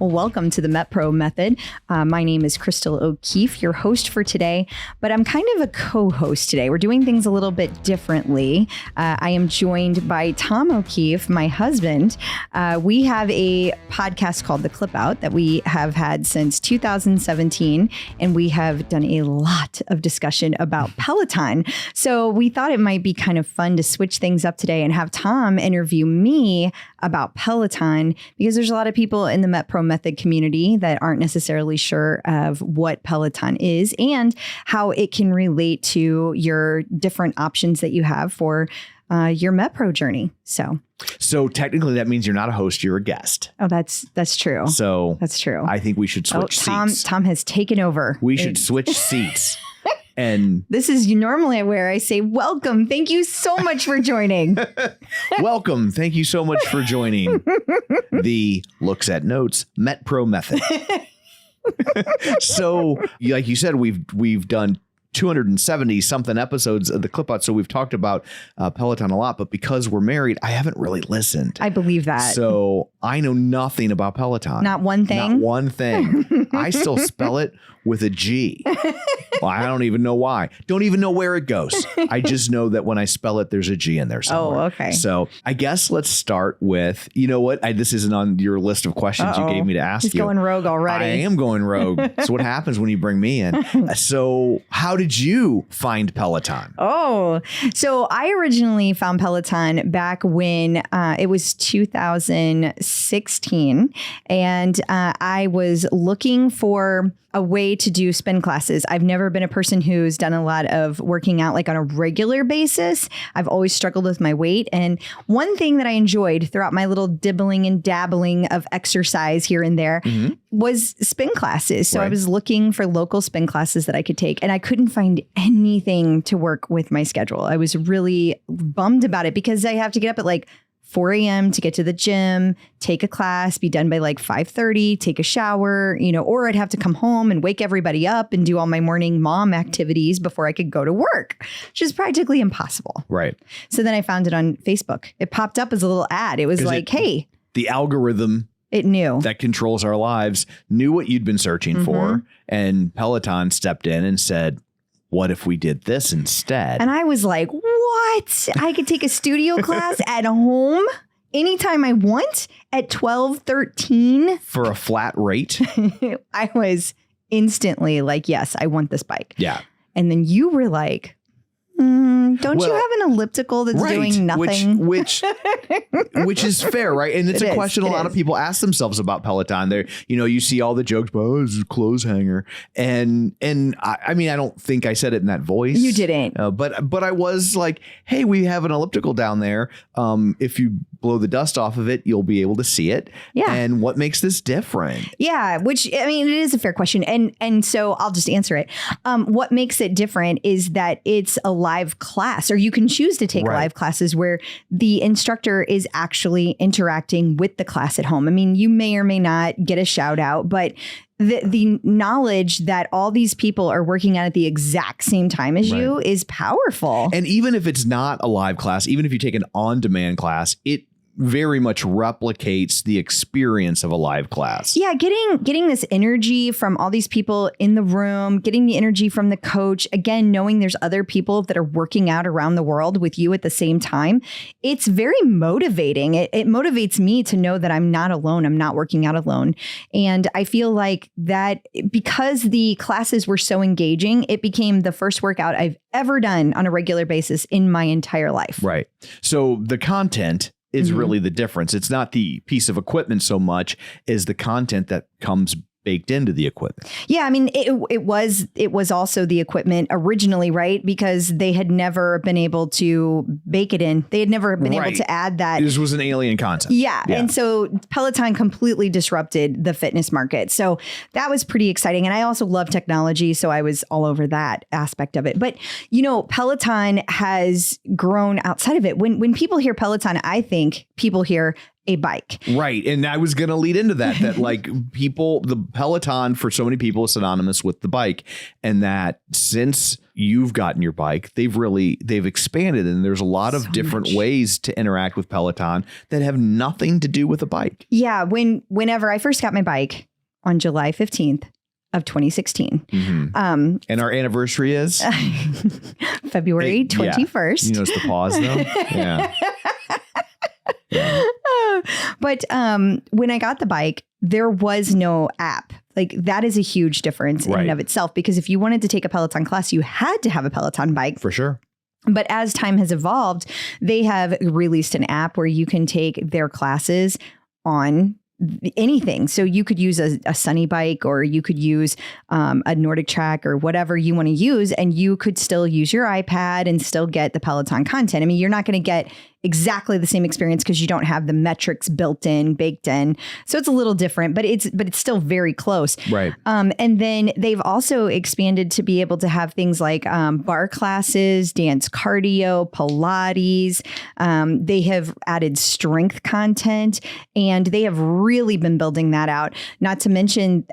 Well, welcome to the MetPro Method. My name is Crystal O'Keefe, your host for today, but I'm kind of a co-host today. We're doing things a little bit differently. I am joined by Tom O'Keefe, my husband. We have a podcast called The Clip Out that we have had since 2017, and we have done a lot of discussion about Peloton. So we thought it might be kind of fun to switch things up today and have Tom interview me about Peloton, because there's a lot of people in the MetPro Method community that aren't necessarily sure of what Peloton is and how it can relate to your different options that you have for your MetPro journey. So technically that means you're not a host, you're a guest. Oh, that's true. So that's true. I think we should switch seats. Tom has taken over. We should switch seats. And this is normally where I say, welcome. Thank you so much for joining. Welcome. Thank you so much for joining the Looks at Notes MetPro Method. So like you said, we've done 270 something episodes of the Clip Out. So we've talked about Peloton a lot, but because we're married, I haven't really listened. I believe that. So I know nothing about Peloton. Not one thing. Not one thing. I still spell it with a G. Well, I don't even know why. Don't even know where it goes. I just know that when I spell it, there's a G in there somewhere. Oh, okay. So I guess let's start with, you know what? This isn't on your list of questions you gave me to ask you. He's going rogue already. I am going rogue. That's what happens when you bring me in. So how did you find Peloton? Oh, so I originally found Peloton back when it was 2016, and I was looking for a way to do spin classes. I've never been a person who's done a lot of working out like on a regular basis. I've always struggled with my weight. And one thing that I enjoyed throughout my little dibbling and dabbling of exercise here and there was spin classes. So I was looking for local spin classes that I could take, and I couldn't find anything to work with my schedule. I was really bummed about it because I have to get up at like 4 a.m. to get to the gym, take a class, be done by like 5:30, take a shower, or I'd have to come home and wake everybody up and do all my morning mom activities before I could go to work, which is practically impossible. Right. So then I found it on Facebook. It popped up as a little ad. It was like, hey. The algorithm it knew that controls our lives knew what you'd been searching for, and Peloton stepped in and said, what if we did this instead? And I was like, what? I could take a studio class at home anytime I want at $12.13 for a flat rate. I was instantly like, yes, I want this bike. Yeah. And then you were like, don't you have an elliptical that's doing nothing? Which is fair, right? And it's a question a lot of people ask themselves about Peloton. There, you see all the jokes about, oh, this is a clothes hanger, and I mean, I don't think I said it in that voice. You didn't, but I was like, hey, we have an elliptical down there. If you blow the dust off of it, you'll be able to see it. Yeah. And what makes this different? Yeah, which I mean, it is a fair question, and so I'll just answer it. What makes it different is that it's a live class, or you can choose to take live classes where the instructor is actually interacting with the class at home. I mean, you may or may not get a shout out, but the knowledge that all these people are working out at the exact same time as you is powerful. And even if it's not a live class, even if you take an on-demand class, it very much replicates the experience of a live class. Yeah, getting this energy from all these people in the room, getting the energy from the coach, again, knowing there's other people that are working out around the world with you at the same time. It's very motivating. It motivates me to know that I'm not alone. I'm not working out alone. And I feel like that because the classes were so engaging, it became the first workout I've ever done on a regular basis in my entire life. Right. So the content is really the difference. It's not the piece of equipment so much as the content that comes baked into the equipment. Yeah, I mean, it was also the equipment originally, right? Because they had never been able to bake it in. They had never been able to add that. This was an alien concept. Yeah. And so Peloton completely disrupted the fitness market. So that was pretty exciting. And I also love technology, so I was all over that aspect of it. But, Peloton has grown outside of it. When people hear Peloton, I think people hear a bike. Right. And I was going to lead into that like the Peloton for so many people is synonymous with the bike, and that since, you've gotten your bike, they've expanded, and there's a lot of different ways to interact with Peloton that have nothing to do with a bike. Yeah. Whenever I first got my bike on July 15th of 2016. Mm-hmm. And our anniversary is February 21st. You notice the pause though? Yeah. But when I got the bike, there was no app. Like that is a huge difference in and of itself, because if you wanted to take a Peloton class, you had to have a Peloton bike. For sure. But as time has evolved, they have released an app where you can take their classes on anything. So you could use a Sunny bike, or you could use a Nordic Track, or whatever you want to use. And you could still use your iPad and still get the Peloton content. I mean, you're not going to get exactly the same experience because you don't have the metrics baked in. So it's a little different, but it's still very close. Right. And then they've also expanded to be able to have things like bar classes, dance cardio, Pilates. They have added strength content, and they have really been building that out. Not to mention,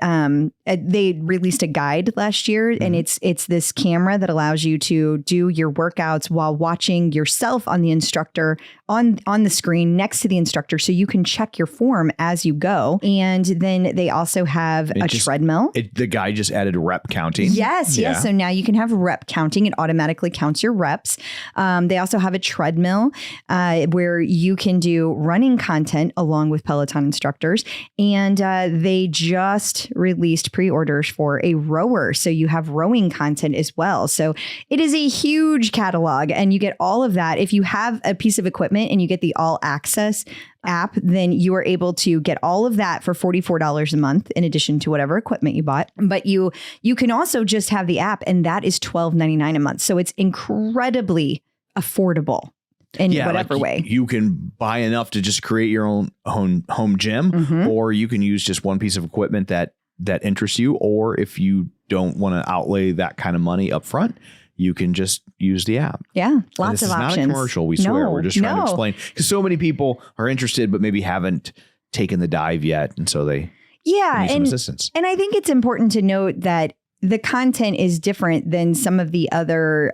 they released a guide last year, and it's this camera that allows you to do your workouts while watching yourself on the instructor on the screen next to the instructor, so you can check your form as you go. And then they also have a treadmill. The guy just added rep counting. Yes. So now you can have rep counting. It automatically counts your reps. They also have a treadmill where you can do running content along with Peloton instructors. And they just released pre-orders for a rower. So you have rowing content as well. So it is a huge catalog, and you get all of that. If you have a piece of equipment and you get the All Access app, then you are able to get all of that for $44 a month in addition to whatever equipment you bought. But you can also just have the app, and that is $12.99 a month. So it's incredibly affordable in whatever way. You can buy enough to just create your own home gym, or you can use just one piece of equipment that interests you. Or if you don't want to outlay that kind of money up front, you can just use the app. Yeah, lots of options. This is not a commercial, we swear. We're just trying to explain, because so many people are interested but maybe haven't taken the dive yet, and so they need some assistance. And I think it's important to note that the content is different than some of the other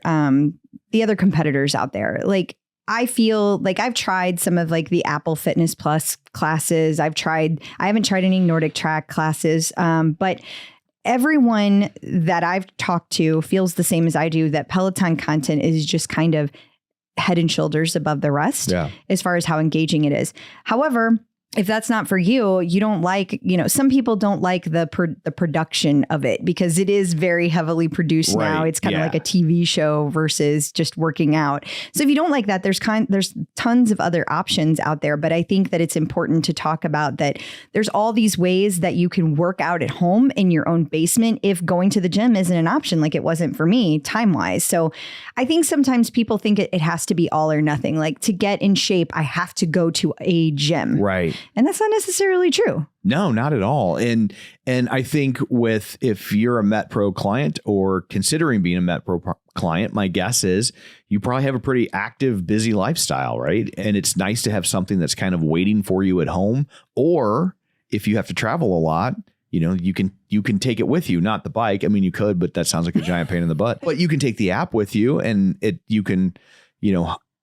competitors out there. Like, I feel like I've tried some of like the Apple Fitness Plus classes. I haven't tried any Nordic Track classes, but everyone that I've talked to feels the same as I do, that Peloton content is just kind of head and shoulders above the rest as far as how engaging it is. However, if that's not for you, you don't like, some people don't like the production of it because it is very heavily produced now. It's kind of like a TV show versus just working out. So if you don't like that, there's tons of other options out there. But I think that it's important to talk about that there's all these ways that you can work out at home in your own basement if going to the gym isn't an option, like it wasn't for me time-wise. So I think sometimes people think it has to be all or nothing. Like, to get in shape, I have to go to a gym. Right. And that's not necessarily true. No, not at all. And I think if you're a MetPro client or considering being a MetPro client, my guess is you probably have a pretty active, busy lifestyle, right? And it's nice to have something that's kind of waiting for you at home. Or if you have to travel a lot, you can take it with you, not the bike. I mean, you could, but that sounds like a giant pain in the butt. But you can take the app with you, and you can,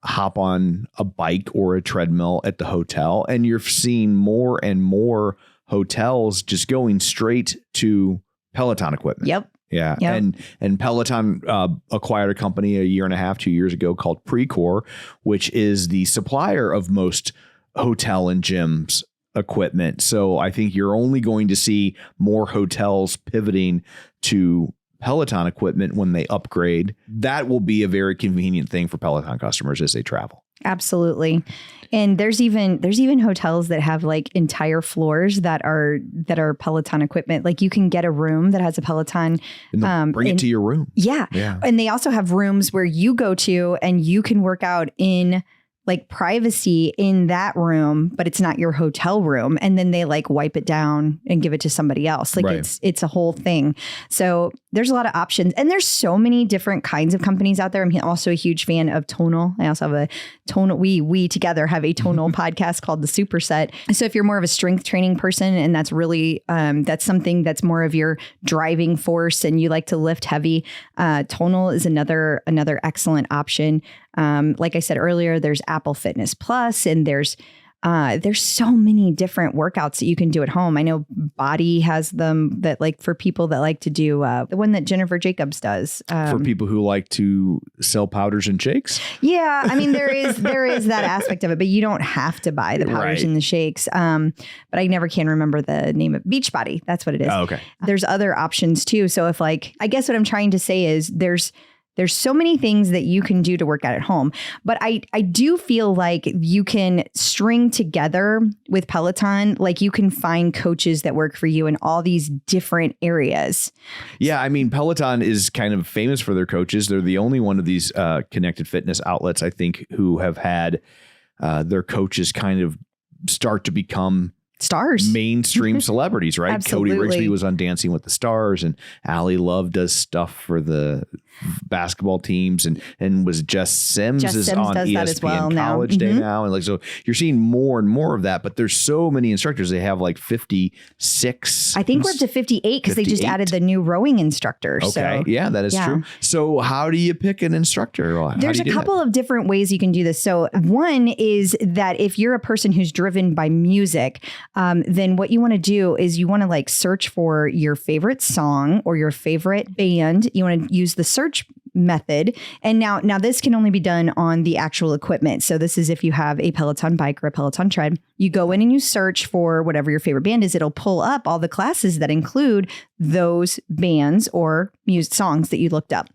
hop on a bike or a treadmill at the hotel, and you're seeing more and more hotels just going straight to Peloton equipment. Yep. Yeah. Yep. And Peloton acquired a company 2 years ago called Precor, which is the supplier of most hotel and gyms equipment. So I think you're only going to see more hotels pivoting to Peloton equipment when they upgrade. That will be a very convenient thing for Peloton customers as they travel. Absolutely. And there's even hotels that have like entire floors that are Peloton equipment. Like, you can get a room that has a Peloton. And bring it to your room. Yeah. And they also have rooms where you go to and you can work out in like privacy in that room, but it's not your hotel room. And then they like wipe it down and give it to somebody else. Like it's a whole thing. So there's a lot of options, and there's so many different kinds of companies out there. I'm also a huge fan of Tonal. I also have a Tonal. We together have a Tonal podcast called The Superset. So if you're more of a strength training person, and that's really that's something that's more of your driving force, and you like to lift heavy, Tonal is another excellent option. Like I said earlier, there's Apple Fitness Plus, and there's so many different workouts that you can do at home. I know Body has them that like for people that like to do the one that Jennifer Jacobs does. For people who like to sell powders and shakes. Yeah. I mean, there is that aspect of it, but you don't have to buy the powders and the shakes. But I never can remember the name of Beachbody. That's what it is. Oh, okay. There's other options too. So if like, I guess what I'm trying to say is there's so many things that you can do to work out at home, but I do feel like you can string together with Peloton, like you can find coaches that work for you in all these different areas. Yeah. I mean, Peloton is kind of famous for their coaches. They're the only one of these connected fitness outlets, I think, who have had their coaches kind of start to become stars, mainstream celebrities, right? Absolutely. Cody Rigsby was on Dancing with the Stars, and Allie Love does stuff for the basketball teams, and was Jess Sims is on ESPN College Day now, and like so you're seeing more and more of that. But there's so many instructors; they have like 56. I think we're up to 58 because they just added the new rowing instructor. Okay, yeah, that is true. So how do you pick an instructor? There's a couple of different ways you can do this. So one is that if you're a person who's driven by music, then what you want to do is you want to like search for your favorite song or your favorite band. You want to use the search method. And now this can only be done on the actual equipment. So this is if you have a Peloton bike or a Peloton tread, you go in and you search for whatever your favorite band is. It'll pull up all the classes that include those bands or music songs that you looked up.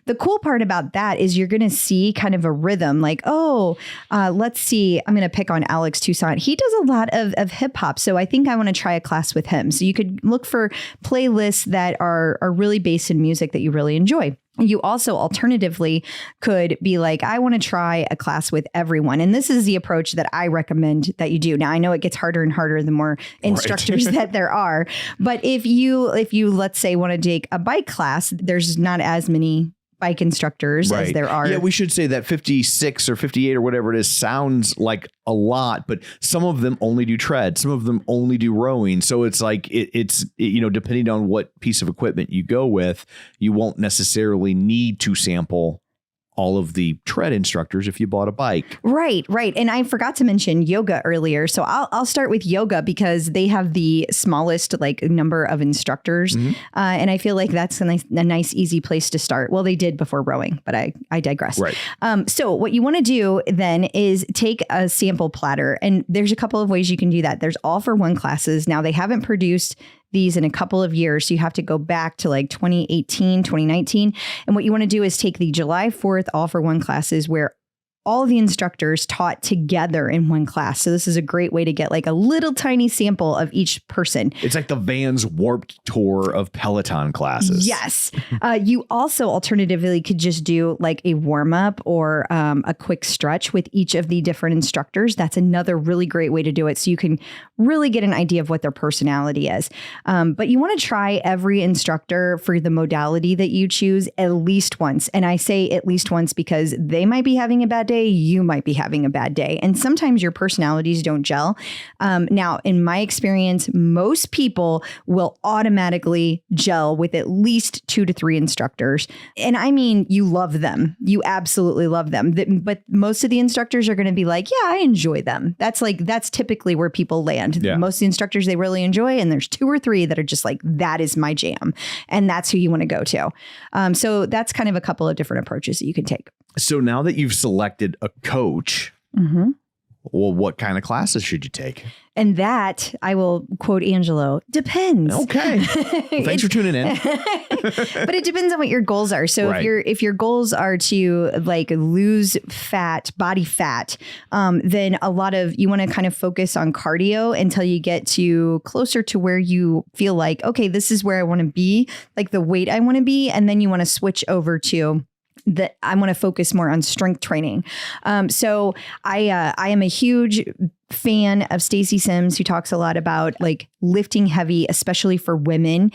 The cool part about that is you're going to see kind of a rhythm like, let's see, I'm going to pick on Alex Toussaint. He does a lot of hip hop. So I think I want to try a class with him. So you could look for playlists that are really based in music that you really enjoy. You also alternatively could be like, I want to try a class with everyone. And this is the approach that I recommend that you do. Now, I know it gets harder and harder the more instructors that there are. But if you, let's say, want to take a bike class, there's not as many bike instructors as there are. Yeah, we should say that 56 or 58 or whatever it is sounds like a lot, but some of them only do tread. Some of them only do rowing. So it's like it's depending on what piece of equipment you go with, you won't necessarily need to sample all of the tread instructors if you bought a bike. Right. And I forgot to mention yoga earlier. So I'll start with yoga because they have the smallest like number of instructors. And I feel like that's a nice, easy place to start. Well, they did before rowing, but I digress. Right. So what you want to do then is take a sample platter, and there's a couple of ways you can do that. There's all for one classes. Now they haven't produced these in a couple of years. So you have to go back to like 2018, 2019. And what you want to do is take the July 4th all for one classes where all the instructors taught together in one class. So this is a great way to get like a little tiny sample of each person. It's like the Vans Warped Tour of Peloton classes. Yes. You also alternatively could just do like a warm up or a quick stretch with each of the different instructors. That's another really great way to do it. So you can really get an idea of what their personality is. But you want to try every instructor for the modality that you choose at least once. And I say at least once because they might be having a bad day. You might be having a bad day. And sometimes your personalities don't gel. Now, in my experience, most people will automatically gel with at least 2 to 3 instructors. And I mean, you love them. You absolutely love them. But most of the instructors are going to be like, yeah, I enjoy them. That's typically where people land. Yeah. Most of the instructors they really enjoy. And there's 2 or 3 that are just like, that is my jam. And that's who you want to go to. So that's kind of a couple of different approaches that you can take. So now that you've selected a coach, well, what kind of classes should you take? And that, I will quote Angelo, depends. Okay. Well, thanks for tuning in. But it depends on what your goals are. So if your goals are to like lose fat, body fat, then you want to kind of focus on cardio until you get to closer to where you feel like, okay, this is where I want to be, like the weight I want to be. And then you want to switch over to that I want to focus more on strength training. So I am a huge fan of Stacy Sims, who talks a lot about like lifting heavy, especially for women.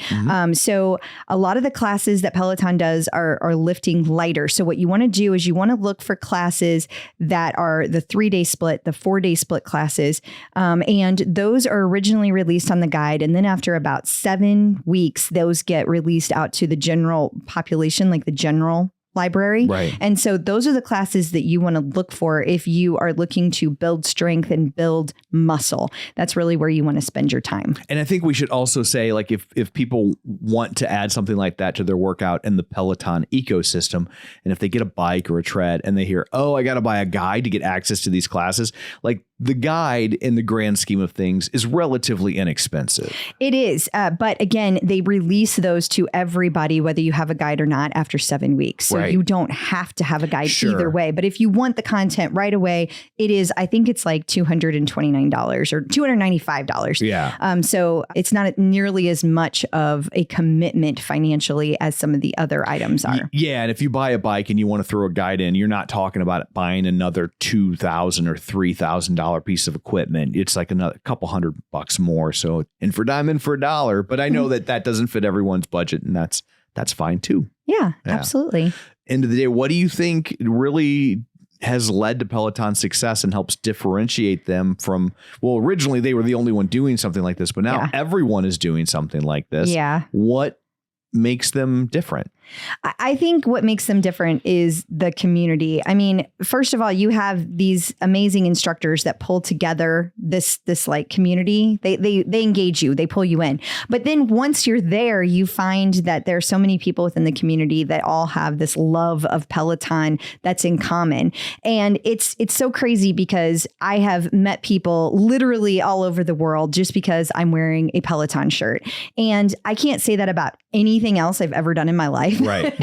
So a lot of the classes that Peloton does are lifting lighter. So what you want to do is you want to look for classes that are the 3-day split, the 4-day split classes. And those are originally released on the guide. And then after about 7 weeks, those get released out to the general population, like the general library. Right. And so those are the classes that you want to look for if you are looking to build strength and build muscle. That's really where you want to spend your time. And I think we should also say, like, if people want to add something like that to their workout in the Peloton ecosystem, and if they get a bike or a tread and they hear, oh, I got to buy a guide to get access to these classes, like the guide in the grand scheme of things is relatively inexpensive. It is. But again, they release those to everybody, whether you have a guide or not, after 7 weeks. So you don't have to have a guide either way. But if you want the content right away, it is, I think it's like $229 or $295. Yeah. So it's not nearly as much of a commitment financially as some of the other items are. Yeah. And if you buy a bike and you want to throw a guide in, you're not talking about buying another $2,000 or $3,000 piece of equipment. It's like another couple $100 more. So in for a dime, in for a dollar. But I know that doesn't fit everyone's budget, and that's fine too. Yeah, absolutely. End of the day, what do you think really has led to Peloton's success and helps differentiate them from, well, originally they were the only one doing something like this, but now everyone is doing something like this. Yeah. What makes them different? I think what makes them different is the community. I mean, first of all, you have these amazing instructors that pull together this like community. They engage you, they pull you in. But then once you're there, you find that there are so many people within the community that all have this love of Peloton that's in common. And it's so crazy because I have met people literally all over the world just because I'm wearing a Peloton shirt. And I can't say that about anything else I've ever done in my life. Right.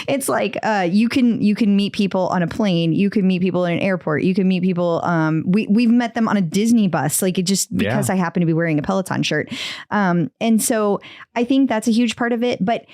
It's like you can meet people on a plane. You can meet people in an airport. You can meet people. We've met them on a Disney bus, like it just because I happen to be wearing a Peloton shirt. And so I think that's a huge part of it. But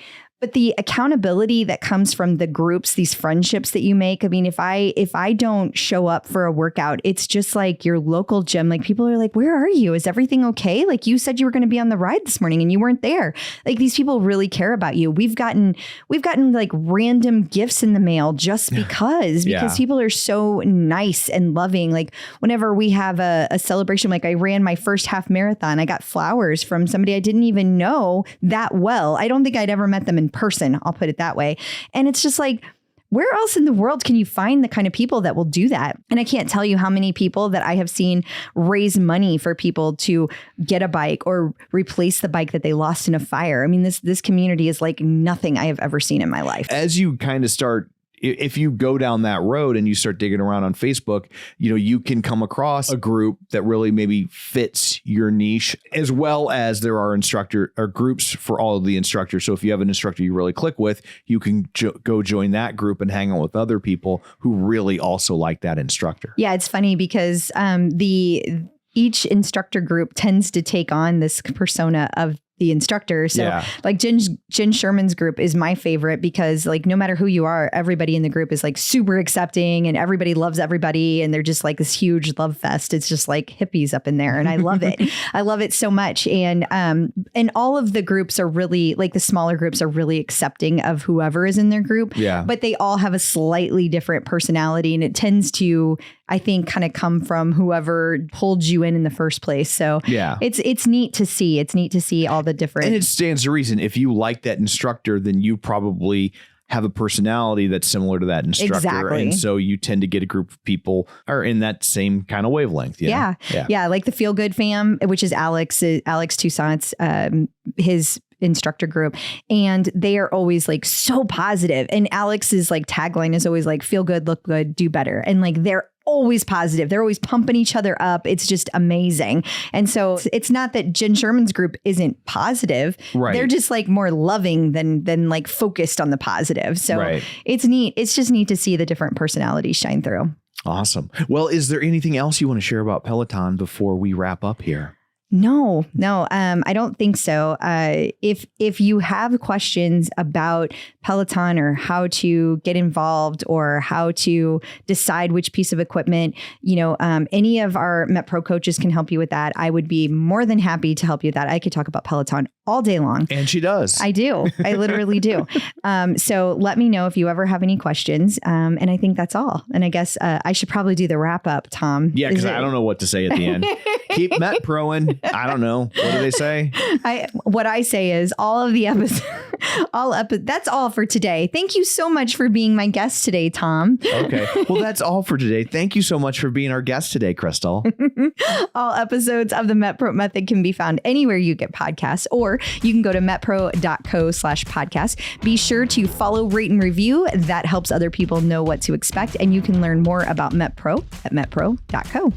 the accountability that comes from the groups, these friendships that you make. I mean, if I don't show up for a workout, it's just like your local gym. Like people are like, where are you? Is everything okay? Like you said you were going to be on the ride this morning and you weren't there. Like these people really care about you. We've gotten like random gifts in the mail just because people are so nice and loving. Like whenever we have a celebration, like I ran my first half marathon, I got flowers from somebody I didn't even know that well. I don't think I'd ever met them in person. I'll put it that way. And it's just like, where else in the world can you find the kind of people that will do that? And I can't tell you how many people that I have seen raise money for people to get a bike or replace the bike that they lost in a fire. I mean, this community is like nothing I have ever seen in my life. As you kind of start, if you go down that road and you start digging around on Facebook, you can come across a group that really maybe fits your niche, as well as there are instructor or groups for all of the instructors. So if you have an instructor you really click with, you can go join that group and hang out with other people who really also like that instructor. Yeah, it's funny because each instructor group tends to take on this persona of the instructor. So like Jen Sherman's group is my favorite because like no matter who you are, everybody in the group is like super accepting and everybody loves everybody. And they're just like this huge love fest. It's just like hippies up in there. And I love it. I love it so much. And all of the groups are really like the smaller groups are really accepting of whoever is in their group. Yeah. But they all have a slightly different personality and it tends to, I think, kind of come from whoever pulled you in the first place. So it's neat to see. It's neat to see all the different. And it stands to reason. If you like that instructor, then you probably have a personality that's similar to that instructor. Exactly. And so you tend to get a group of people are in that same kind of wavelength. Yeah. Like the Feel Good Fam, which is Alex Toussaint's, his instructor group, and they are always like so positive. And Alex's like tagline is always like, feel good, look good, do better. And like they're always positive. They're always pumping each other up. It's just amazing. And so it's not that Jen Sherman's group isn't positive. Right. They're just like more loving than like focused on the positive. So it's neat. It's just neat to see the different personalities shine through. Awesome. Well, is there anything else you want to share about Peloton before we wrap up here? No, I don't think so. If you have questions about Peloton or how to get involved or how to decide which piece of equipment, any of our MetPro coaches can help you with that. I would be more than happy to help you with that. I could talk about Peloton all day long. And she does. I do. I literally do. So let me know if you ever have any questions. And I think that's all. And I guess I should probably do the wrap up, Tom. Yeah, because I don't know what to say at the end. Keep MetProing. I don't know. What do they say? What I say is all of the episodes, that's all for today. Thank you so much for being my guest today, Tom. Okay. Well, that's all for today. Thank you so much for being our guest today, Crystal. All episodes of the MetPro Method can be found anywhere you get podcasts, or you can go to metpro.co/podcast. Be sure to follow, rate, and review. That helps other people know what to expect. And you can learn more about MetPro at metpro.co.